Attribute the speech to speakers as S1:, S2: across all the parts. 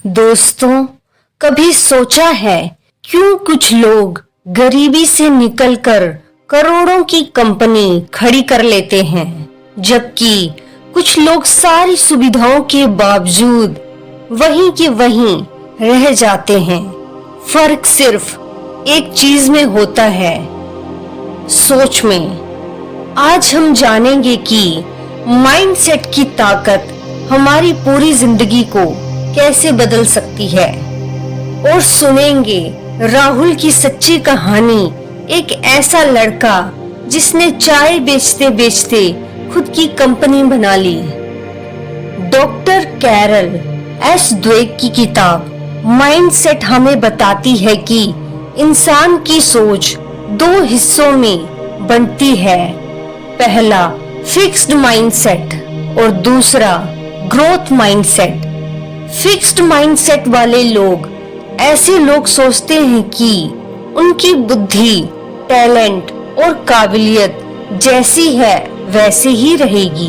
S1: दोस्तों, कभी सोचा है क्यों कुछ लोग गरीबी से निकलकर करोड़ों की कंपनी खड़ी कर लेते हैं, जबकि कुछ लोग सारी सुविधाओं के बावजूद वहीं के वहीं रह जाते हैं। फर्क सिर्फ एक चीज में होता है, सोच में। आज हम जानेंगे कि माइंडसेट की ताकत हमारी पूरी जिंदगी को कैसे बदल सकती है, और सुनेंगे राहुल की सच्ची कहानी, एक ऐसा लड़का जिसने चाय बेचते बेचते खुद की कंपनी बना ली। डॉक्टर कैरल एस द्वेक की किताब माइंडसेट हमें बताती है कि इंसान की सोच दो हिस्सों में बनती है, पहला फिक्स्ड माइंडसेट और दूसरा ग्रोथ माइंडसेट। फिक्स्ड माइंडसेट वाले लोग ऐसे लोग सोचते हैं कि उनकी बुद्धि, टैलेंट और काबिलियत जैसी है वैसे ही रहेगी।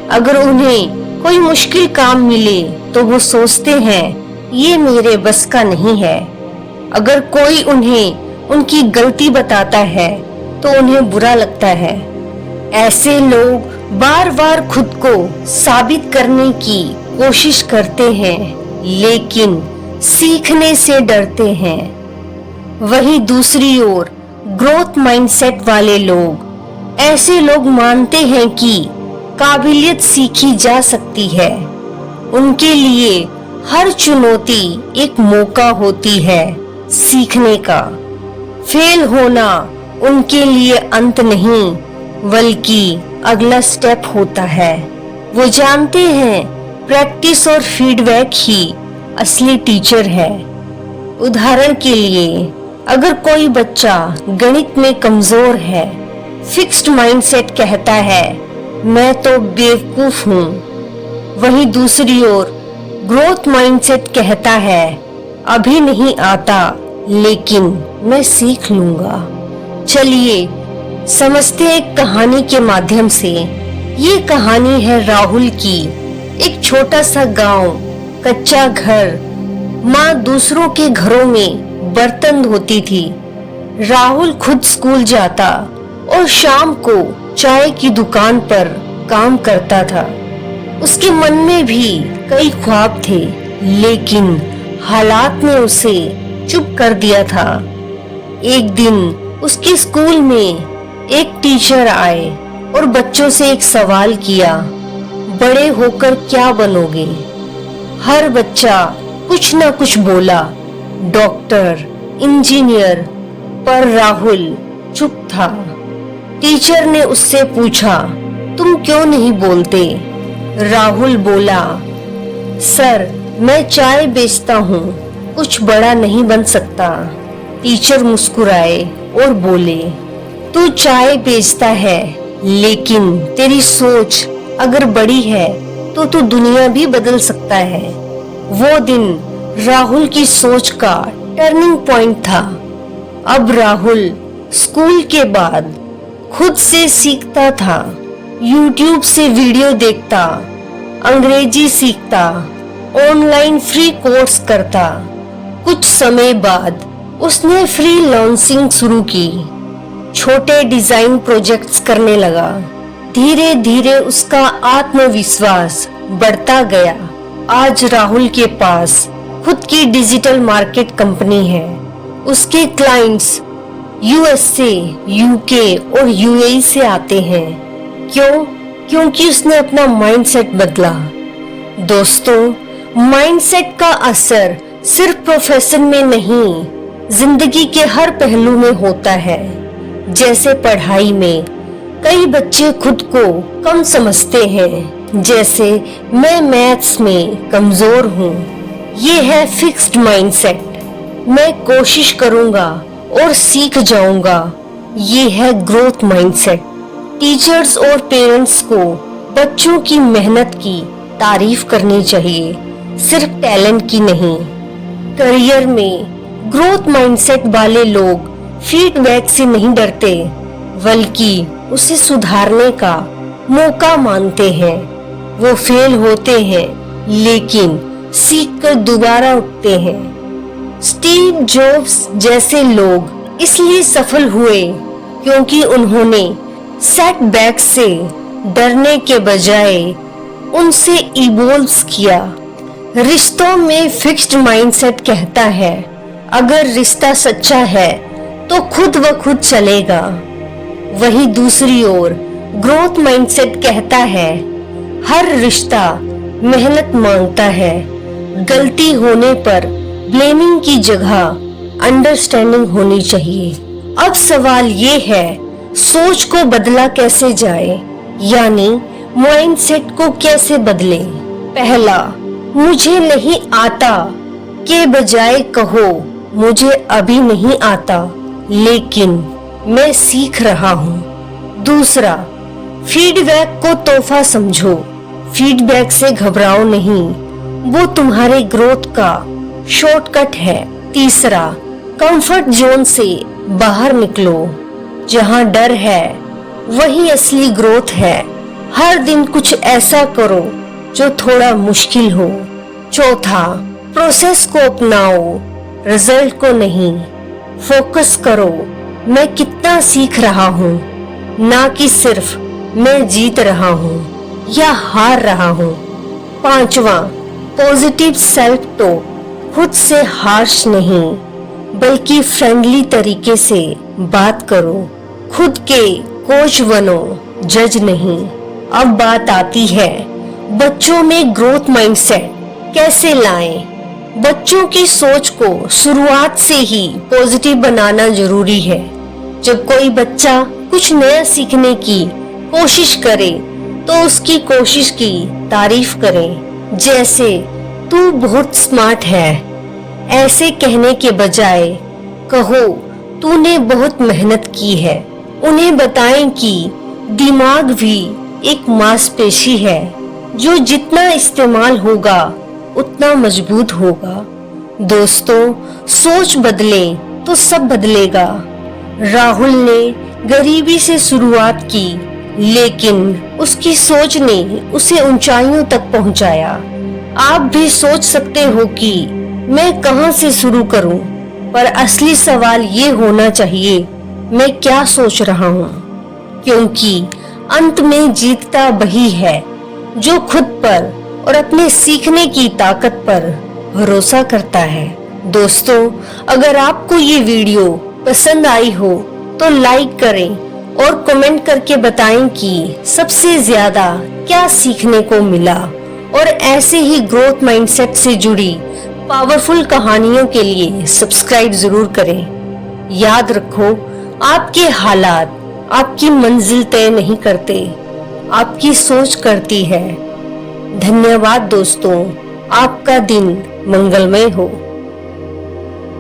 S1: अगर उन्हें कोई मुश्किल काम मिले तो वो सोचते हैं ये मेरे बस का नहीं है। अगर कोई उन्हें उनकी गलती बताता है तो उन्हें बुरा लगता है। ऐसे लोग बार बार खुद को साबित करने की कोशिश करते हैं, लेकिन सीखने से डरते हैं। वहीं दूसरी ओर ग्रोथ माइंडसेट वाले लोग, ऐसे लोग मानते हैं कि काबिलियत सीखी जा सकती है। उनके लिए हर चुनौती एक मौका होती है सीखने का। फेल होना उनके लिए अंत नहीं, बल्कि अगला स्टेप होता है। वो जानते हैं प्रैक्टिस और फीडबैक ही असली टीचर है। उदाहरण के लिए, अगर कोई बच्चा गणित में कमजोर है, फिक्स्ड माइंडसेट कहता है मैं तो बेवकूफ हूँ। वहीं दूसरी ओर ग्रोथ माइंडसेट कहता है अभी नहीं आता, लेकिन मैं सीख लूंगा। चलिए समझते एक कहानी के माध्यम से। ये कहानी है राहुल की। एक छोटा सा गांव, कच्चा घर, माँ दूसरों के घरों में बर्तन धोती थी। राहुल खुद स्कूल जाता और शाम को चाय की दुकान पर काम करता था। उसके मन में भी कई ख्वाब थे, लेकिन हालात ने उसे चुप कर दिया था। एक दिन उसके स्कूल में एक टीचर आए और बच्चों से एक सवाल किया, बड़े होकर क्या बनोगे? हर बच्चा कुछ न कुछ बोला, डॉक्टर, इंजीनियर, पर राहुल चुप था। टीचर ने उससे पूछा, तुम क्यों नहीं बोलते? राहुल बोला, सर मैं चाय बेचता हूँ, कुछ बड़ा नहीं बन सकता। टीचर मुस्कुराए और बोले, तू चाय बेचता है, लेकिन तेरी सोच अगर बड़ी है तो तू दुनिया भी बदल सकता है। वो दिन राहुल की सोच का टर्निंग पॉइंट था। अब राहुल स्कूल के बाद खुद से सीखता था, यूट्यूब से वीडियो देखता, अंग्रेजी सीखता, ऑनलाइन फ्री कोर्स करता। कुछ समय बाद उसने फ्रीलांसिंग शुरू की, छोटे डिजाइन प्रोजेक्ट्स करने लगा। धीरे धीरे उसका आत्मविश्वास बढ़ता गया। आज राहुल के पास खुद की डिजिटल मार्केट कंपनी है। उसके क्लाइंट्स यूएसए, यूके और यूएई से आते हैं। क्यों? क्योंकि उसने अपना माइंडसेट बदला। दोस्तों, माइंडसेट का असर सिर्फ प्रोफेशन में नहीं, जिंदगी के हर पहलू में होता है। जैसे पढ़ाई में कई बच्चे खुद को कम समझते हैं, जैसे मैं मैथ्स में कमजोर हूँ। ये है फिक्स्ड माइंडसेट, मैं कोशिश करूँगा और सीख जाऊँगा। ये है ग्रोथ माइंडसेट। टीचर्स और पेरेंट्स को बच्चों की मेहनत की तारीफ करनी चाहिए, सिर्फ टैलेंट की नहीं। करियर में ग्रोथ माइंडसेट वाले लोग फीडबैक से नहीं डरते, बल्कि उसे सुधारने का मौका मानते हैं। वो फेल होते हैं, लेकिन सीख कर दोबारा उठते हैं। स्टीव जॉब्स जैसे लोग इसलिए सफल हुए क्योंकि उन्होंने सेटबैक से डरने के बजाय उनसे इवॉल्व किया। रिश्तों में फिक्स्ड माइंडसेट कहता है अगर रिश्ता सच्चा है तो खुद व खुद चलेगा। वहीं दूसरी ओर ग्रोथ माइंडसेट कहता है हर रिश्ता मेहनत मांगता है। गलती होने पर ब्लेमिंग की जगह अंडरस्टैंडिंग होनी चाहिए। अब सवाल ये है सोच को बदला कैसे जाए, यानी माइंडसेट को कैसे बदले। पहला, मुझे नहीं आता के बजाय कहो मुझे अभी नहीं आता लेकिन मैं सीख रहा हूँ। दूसरा, फीडबैक को तोहफा समझो। फीडबैक से घबराओ नहीं, वो तुम्हारे ग्रोथ का शॉर्टकट है। तीसरा, कंफर्ट जोन से बाहर निकलो। जहाँ डर है वही असली ग्रोथ है। हर दिन कुछ ऐसा करो जो थोड़ा मुश्किल हो। चौथा, प्रोसेस को अपनाओ, रिजल्ट को नहीं। फोकस करो मैं कितना सीख रहा हूँ, ना कि सिर्फ मैं जीत रहा हूँ या हार रहा हूँ। पांचवा, पॉजिटिव सेल्फ टॉक। खुद से हार्श नहीं बल्कि फ्रेंडली तरीके से बात करो। खुद के कोच बनो, जज नहीं। अब बात आती है बच्चों में ग्रोथ माइंडसेट कैसे लाएं। बच्चों की सोच को शुरुआत से ही पॉजिटिव बनाना जरूरी है। जब कोई बच्चा कुछ नया सीखने की कोशिश करे तो उसकी कोशिश की तारीफ करें। जैसे तू बहुत स्मार्ट है, ऐसे कहने के बजाय कहो तूने बहुत मेहनत की है। उन्हें बताएं कि दिमाग भी एक मांसपेशी है जो जितना इस्तेमाल होगा उतना मजबूत होगा। दोस्तों, सोच बदले तो सब बदलेगा। राहुल ने गरीबी से शुरुआत की लेकिन उसकी सोच ने उसे ऊंचाइयों तक पहुंचाया। आप भी सोच सकते हो कि मैं कहां से शुरू करूं, पर असली सवाल ये होना चाहिए मैं क्या सोच रहा हूं, क्योंकि अंत में जीतता वही है जो खुद पर और अपने सीखने की ताकत पर भरोसा करता है। दोस्तों, अगर आपको ये वीडियो पसंद आई हो तो लाइक करें और कमेंट करके बताएं कि सबसे ज्यादा क्या सीखने को मिला। और ऐसे ही ग्रोथ माइंडसेट से जुड़ी पावरफुल कहानियों के लिए सब्सक्राइब जरूर करें। याद रखो, आपके हालात आपकी मंजिल तय नहीं करते, आपकी सोच करती है। धन्यवाद दोस्तों, आपका दिन मंगलमय हो।